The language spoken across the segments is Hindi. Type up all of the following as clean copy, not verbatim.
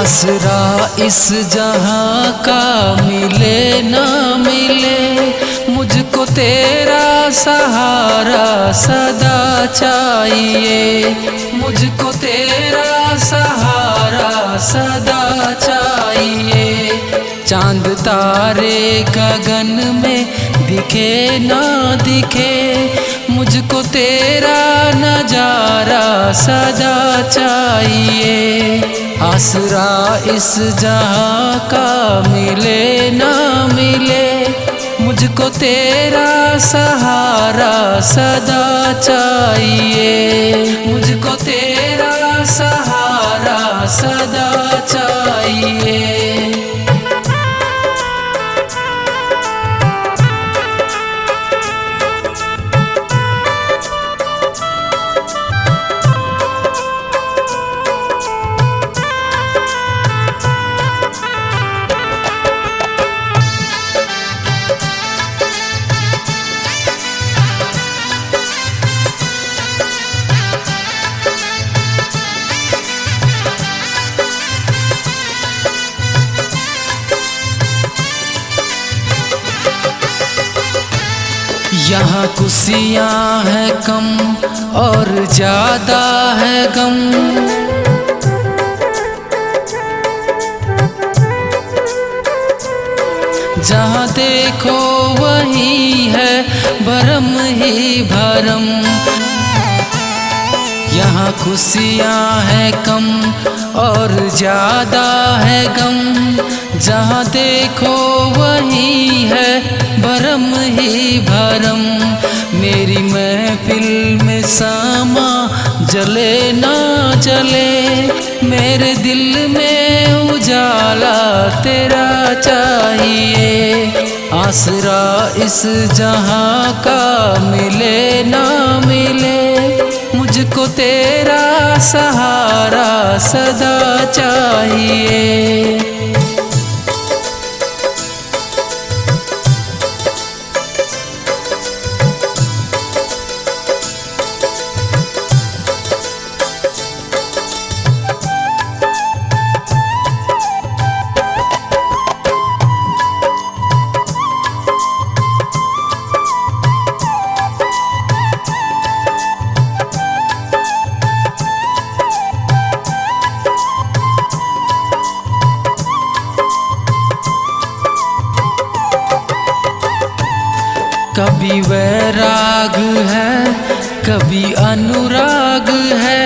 आसरा इस जहां का मिले ना मिले, मुझको तेरा सहारा सदा चाहिए। मुझको तेरा सहारा सदा चाहिए। चांद तारे गगन में दिखे ना दिखे, मुझको तेरा नजारा सदा चाहिए। आसरा इस जहां का मिले ना मिले, मुझको तेरा सहारा सदा चाहिए। मुझको तेरा सहारा सदा चाहिए। यहाँ खुशियाँ है कम और ज्यादा है गम। जहाँ देखो वही है भरम ही भरम। यहाँ खुशियाँ है कम और ज्यादा है गम। जहाँ देखो वही है भरम ही भरम। मेरी महफिल में सामा जले ना जले, मेरे दिल में उजाला तेरा चाहिए। आसरा इस जहां का मिले ना मिले, मुझको तेरा सहारा सदा चाहिए। कभी वैराग है, कभी अनुराग है।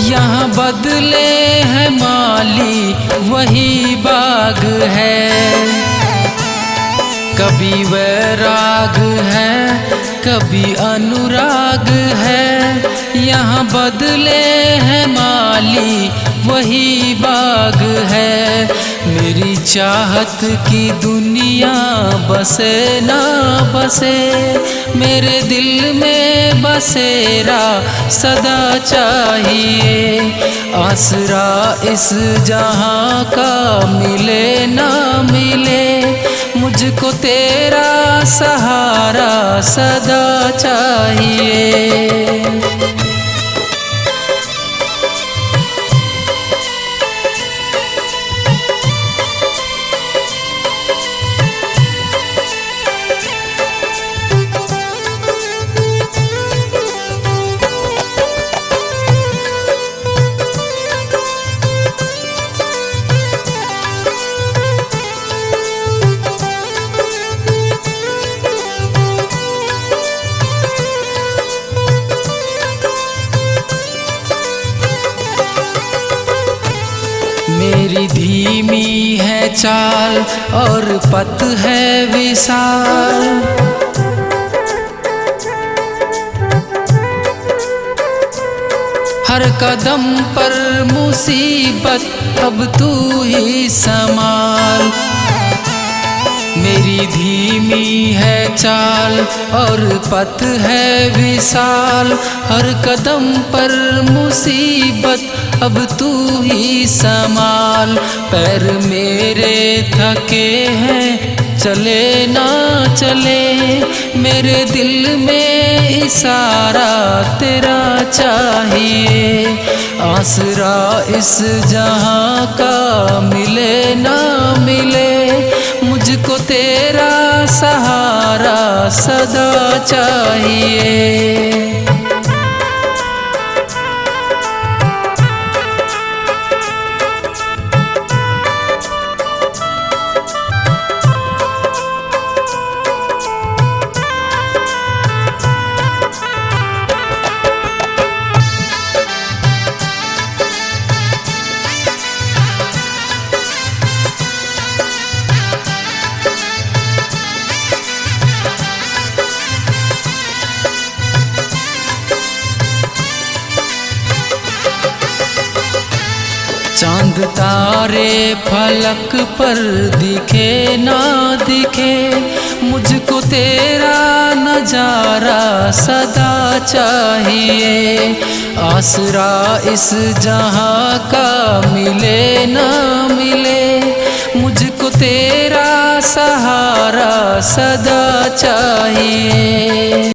यहाँ बदले है माली वही बाग है। कभी वैराग है, कभी अनुराग है। यहाँ बदले है माली वही बाग है। मेरी चाहत की दुनिया बसे ना बसे, मेरे दिल में बसेरा सदा चाहिए। आसरा इस जहां का मिले ना मिले, मुझको तेरा सहारा सदा चाहिए। मेरी धीमी है चाल और पथ है विशाल। हर कदम पर मुसीबत अब तू ही संभाल। मेरी धीमी है चाल और पथ है विशाल। हर कदम पर मुसीबत अब तू ही संभाल। पैर मेरे थके हैं चले ना चले, मेरे दिल में इशारा तेरा चाहिए। आसरा इस जहां का मिले ना मिले, मुझको तेरा सहारा सदा चाहिए। चांद तारे फलक पर दिखे ना दिखे, मुझको तेरा नजारा सदा चाहिए। आसरा इस जहां का मिले ना मिले, मुझको तेरा सहारा सदा चाहिए।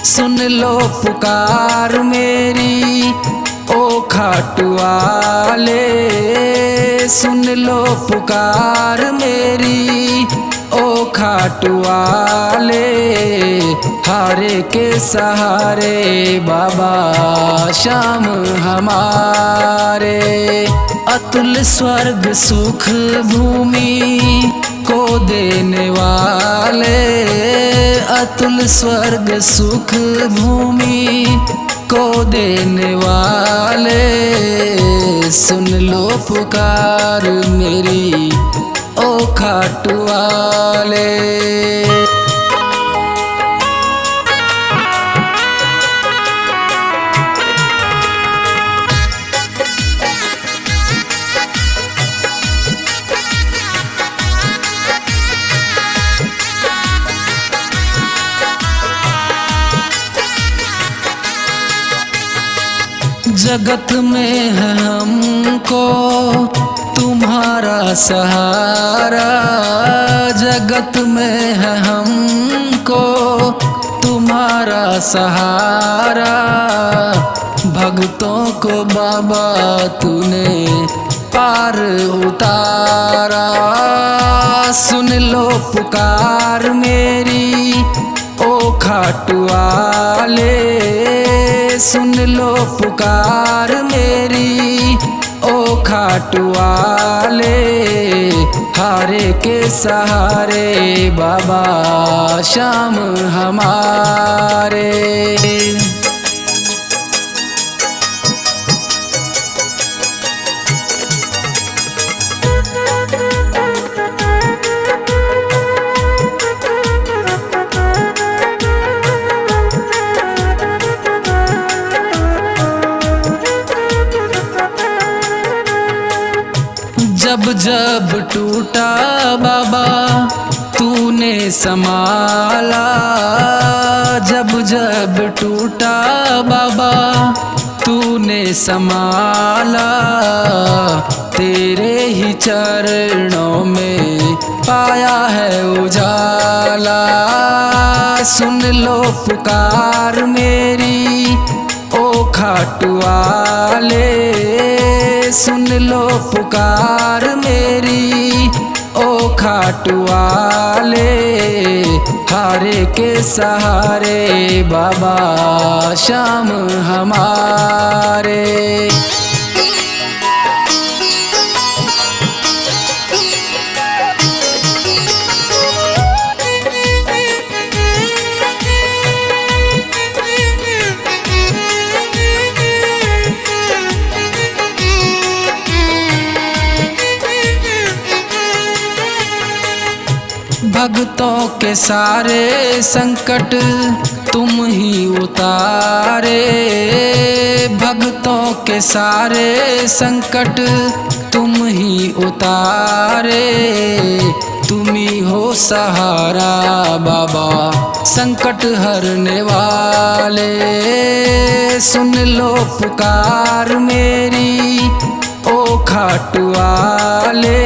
सुन लो पुकार मेरी ओ खाटू वाले, सुन लो पुकार मेरी ओ खाटू वाले। हारे के सहारे बाबा श्याम हमारे, अतुल स्वर्ग सुख भूमि को देने वाले, अतुल स्वर्ग सुख भूमि को देने वाले। सुन लो पुकार मेरी ओ खाटू वाले। जगत में है हमको तुम्हारा सहारा, जगत में है हमको तुम्हारा सहारा। भक्तों को बाबा तूने पार उतारा। सुन लो पुकार मेरी ओ खाटू वाले, सुन लो पुकार मेरी ओ खाटू वाले। हारे के सहारे बाबा श्याम हमारे। जब जब टूटा बाबा तूने संभाला, जब जब टूटा बाबा तूने संभाला। तेरे ही चरणों में पाया है उजाला। सुन लो पुकार मेरी ओ खाटू वाले, सुन लो पुकार मेरी ओ खाटू वाले। हारे के सहारे बाबा श्याम हमारे। भक्तों के सारे संकट तुम ही उतारे, भक्तों के सारे संकट तुम ही उतारे। तुम ही हो सहारा बाबा संकट हरने वाले। सुन लो पुकार मेरी ओ खाटू वाले।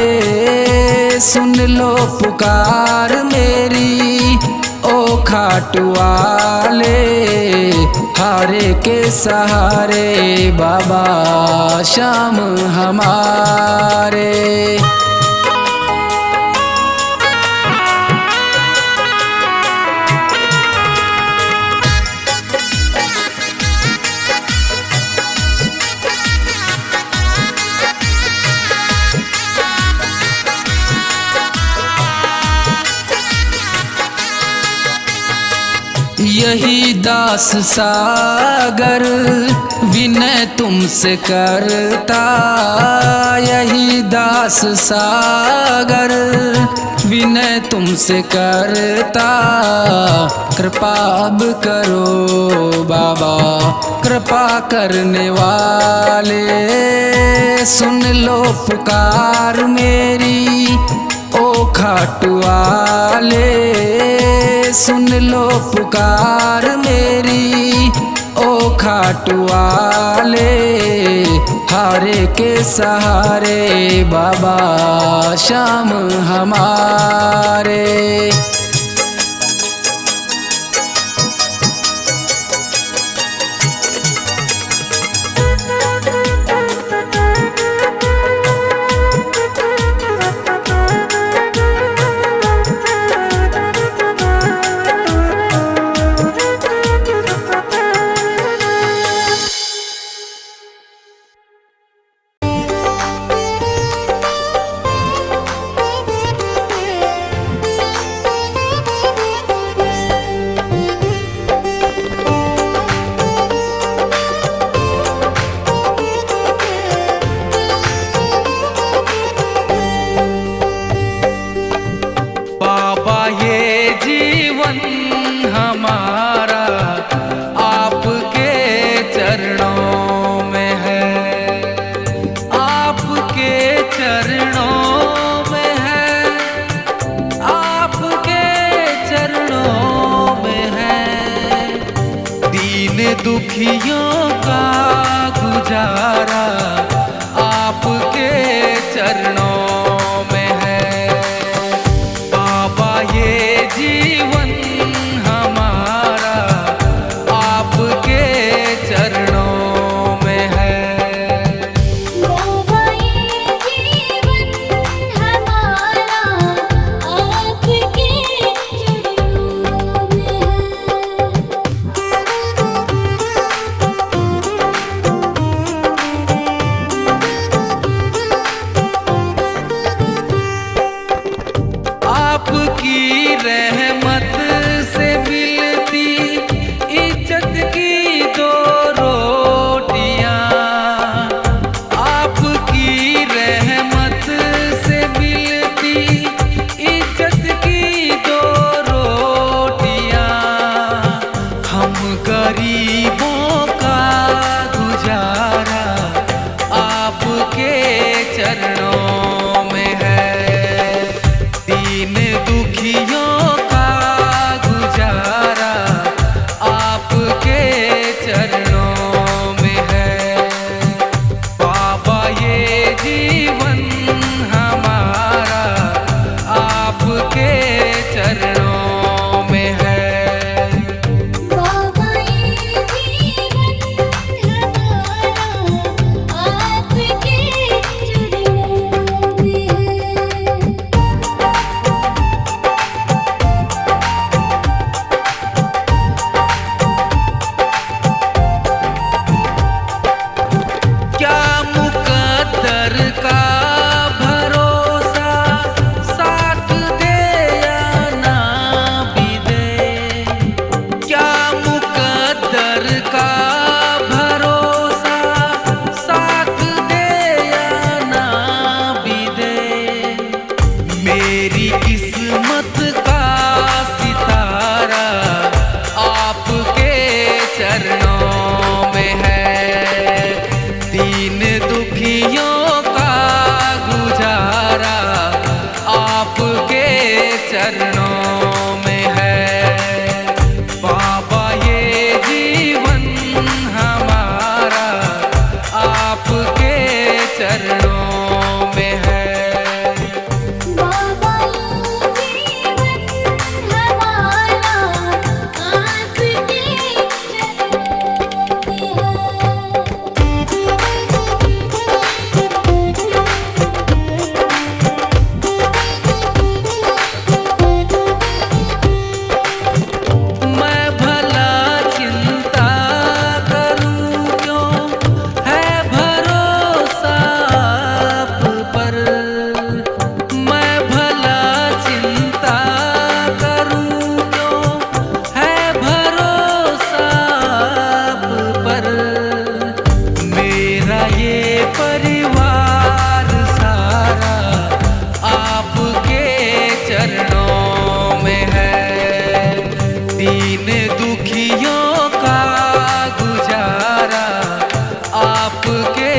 सुन लो पुकार मेरी ओ खाटू वाले। हारे के सहारे बाबा श्याम हमारे। यही दास सागर विनय तुमसे करता। यही दास सागर विनय तुमसे करता। कृपा अब करो बाबा कृपा करने वाले। सुन लो पुकार मेरी ओ खाटू वाले। सुन लो पुकार मेरी ओ खाटू वाले। हारे के सहारे बाबा श्याम हमारे। परिवार सारा आपके चरणों में है। दीन दुखियों का गुजारा आपके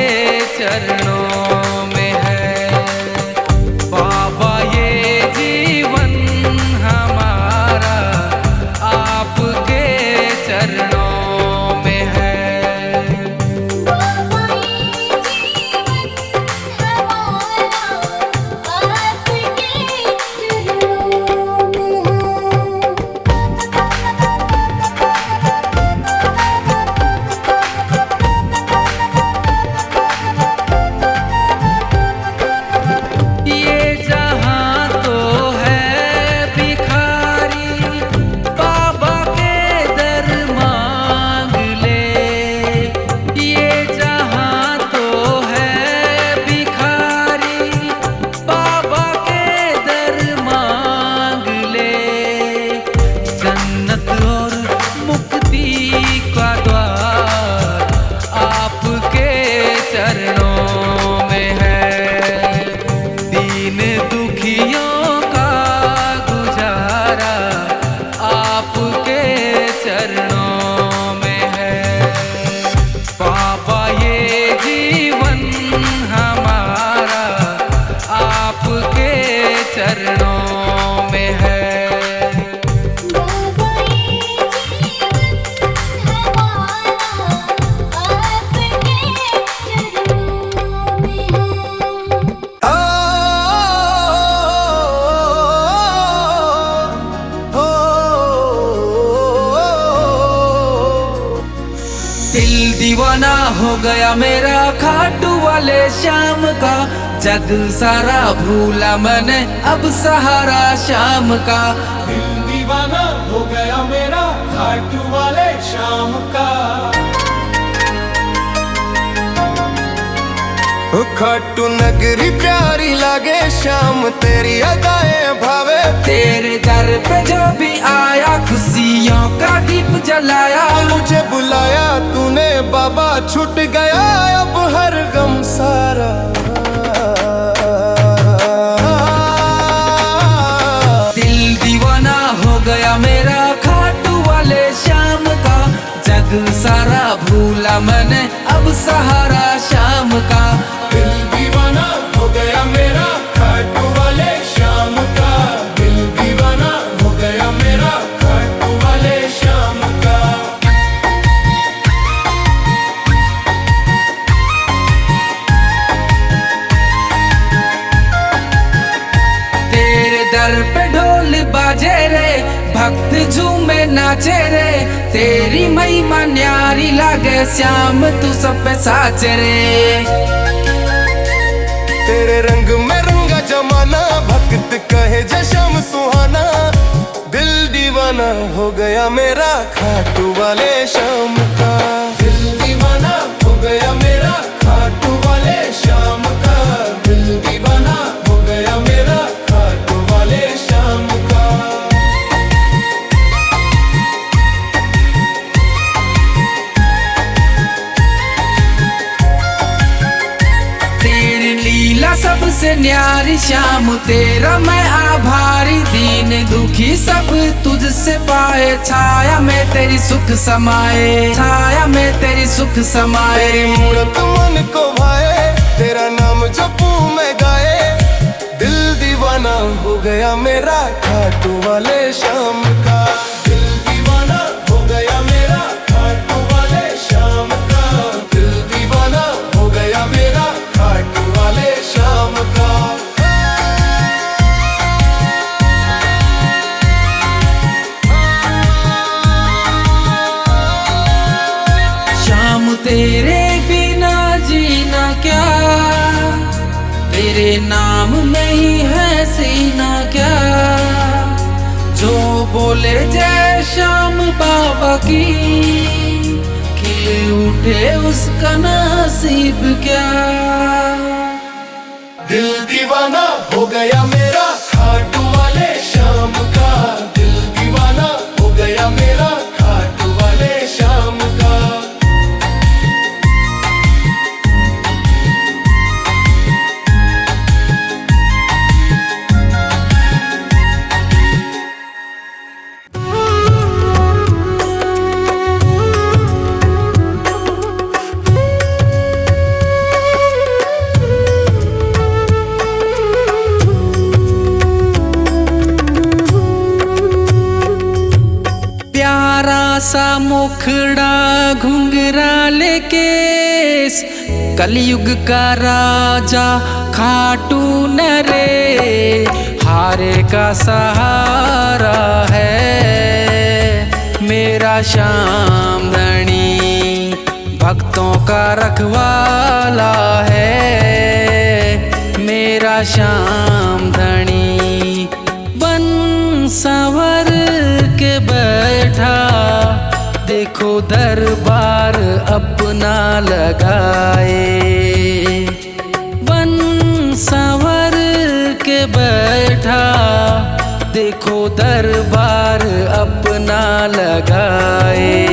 चरणों में है। बाबा ये जीवन हमारा आपके चरणों में है। दिल दीवाना हो गया मेरा खाटू वाले श्याम का। जग सारा भूला मैंने अब सहारा शाम का। दिल दीवाना हो गया मेरा खाटू वाले श्याम का। खाटू नगरी प्यारी लागे श्याम तेरी अदाएं भावे। तेरे दर पे जो भी आया खुशियों का दीप जलाया। मुझे बुलाया तूने बाबा छूट गया अब हर गम सारा। दिल दीवाना हो गया मेरा खाटू वाले श्याम का। जग सारा भूला मैंने अब सहारा शाम का। दिल दीवाना हो गया मेरा खाटू वाले श्याम का। दिल दीवाना हो गया मेरा खाटू वाले श्याम का। तेरे दर पे ढोल बाजे रे भक्त झूमे नाचे रे। तेरी महिमा न्यारी लागे श्याम तू सब पे साचे रे। तेरे रंग में रंगा जमाना भक्त कहे जय श्याम सुहाना। दिल दीवाना हो गया मेरा खाटू वाले श्याम का। दिल दीवाना हो गया मेरा खाटू वाले श्याम का। दिल दीवाना हो गया मेरा खाटू वाले श्याम का। तेरी लीला सबसे न्यारी श्याम तेरा मैं आभारी। दीन दुखी सब तुझसे पाए छाया में तेरी सुख समाए। छाया में तेरी सुख समाए। तेरी मूरत मन को भाए तेरा नाम जपू मैं गाए। दिल दीवाना हो गया मेरा खाटू वाले श्याम का। दिल दीवाना हो गया मेरा खाटू वाले श्याम का। दिल दीवाना हो गया मेरा खाटू वाले श्याम का। श्याम तेरे बिना जीना क्या। तेरे नाम में ही है सीना क्या। जो बोले जय श्याम बाबा की खिल उठे उसका नसीब क्या। दिल दीवाना हो गया मेरा खाटू वाले श्याम का। दिल दीवाना हो गया मेरा खाटू वाले श्याम का। केस, कलयुग का राजा खाटू नरे, हारे का सहारा है मेरा श्याम धनी, भक्तों का रखवाला है मेरा श्याम धनी। बन संवर के बैठा, देखो दरबार अपना लगाए। बन संवर के बैठा, देखो दरबार अपना लगाए।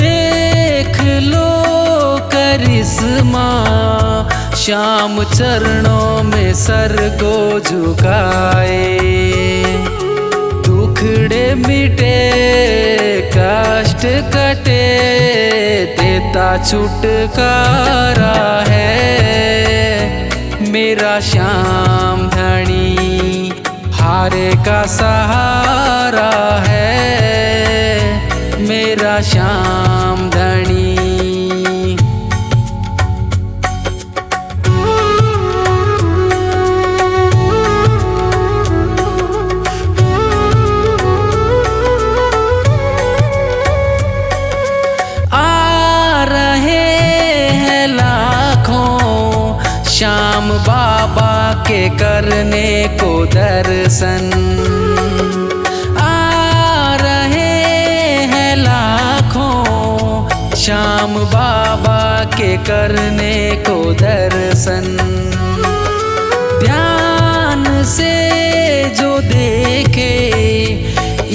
देख लो करिश्मा, श्याम चरणों में सर को झुकाए। दुखड़े मिटे कष्ट कटे, देता छुटकारा है मेरा श्याम धनी, हारे का सहारा है मेरा श्याम धनी। श्याम बाबा के करने को दर्शन, आ रहे हैं लाखों श्याम बाबा के करने को दर्शन। ध्यान से जो देखे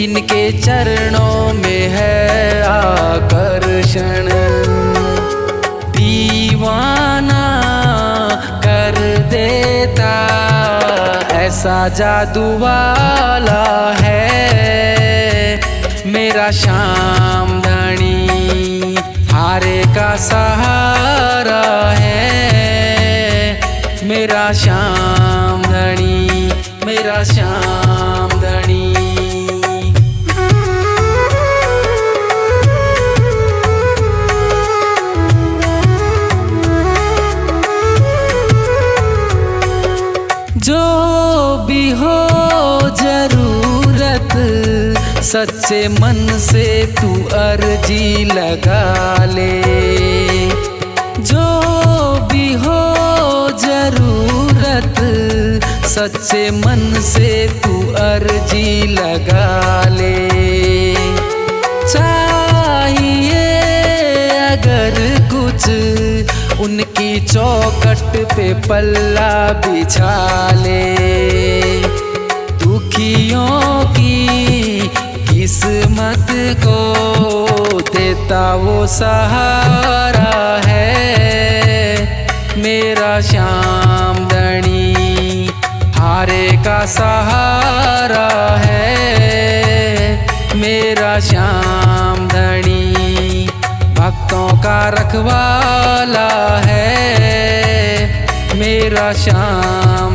इनके चरणों में है आकर्षण, दीवाना कर देता ऐसा जादू वाला है मेरा श्याम धनी, हारे का सहारा है मेरा श्याम धनी, मेरा श्याम धनी। जो भी हो जरूरत, सच्चे मन से तू अर्जी लगा ले। जो भी हो जरूरत, सच्चे मन से तू अर्जी लगा ले। चाहिए अगर कुछ उनकी चौखट पे पल्ला बिछा ले। दुखियों की किस्मत को देता वो सहारा है मेरा श्याम धनी, हारे का सहारा है मेरा श्याम धनी, भक्तों का रखवाला है मेरा श्याम